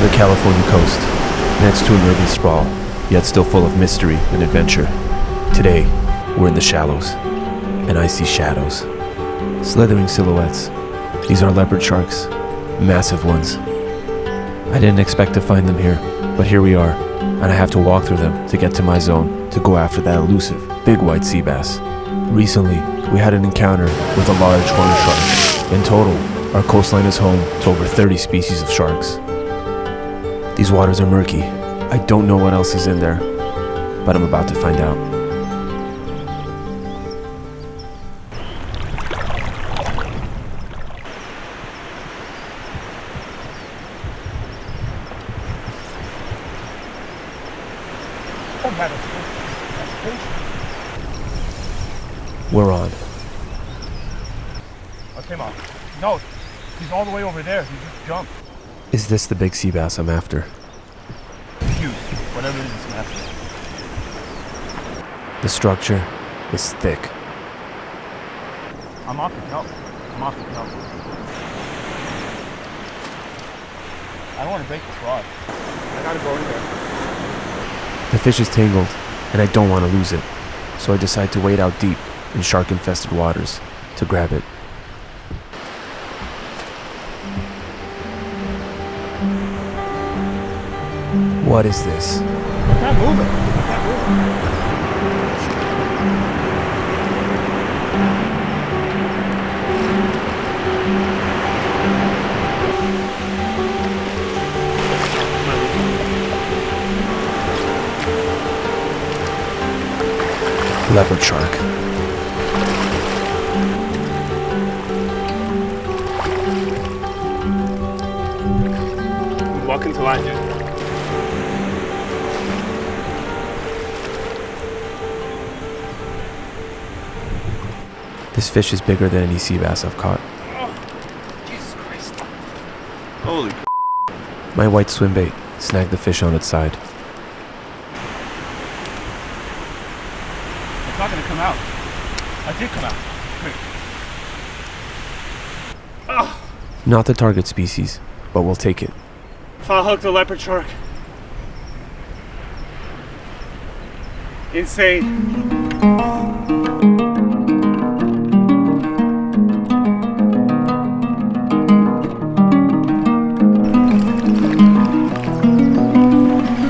the California coast, next to an urban sprawl, yet still full of mystery and adventure. Today, we're in the shallows, and I see shadows. Slithering silhouettes. These are leopard sharks, massive ones. I didn't expect to find them here, but here we are, and I have to walk through them to get to my zone to go after that elusive, big white sea bass. Recently, we had an encounter with a large horned shark. In total, our coastline is home to over 30 species of sharks. These waters are murky. I don't know what else is in there, but I'm about to find out. We're on. I came on. No, he's all the way over there. He just jumped. Is this the big sea bass I'm after? Huge. Whatever it is, it's massive. The structure is thick. I'm off the kelp. I don't want to break this rod. I gotta go in there. The fish is tangled, and I don't want to lose it, so I decide to wade out deep in shark-infested waters to grab it. What is this? I can't move it. Leopard shark. Walk into line, dude. This fish is bigger than any sea bass I've caught. Oh, Jesus Christ. Holy. My white swim bait snagged the fish on its side. It's not gonna come out. I did come out. Wait. Oh. Not the target species, but we'll take it. Foul hooked a leopard shark. Insane.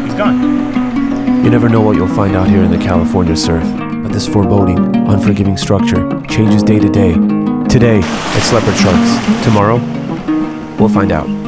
He's gone. You never know what you'll find out here in the California surf, but this foreboding, unforgiving structure changes day to day. Today, it's leopard sharks. Tomorrow, we'll find out.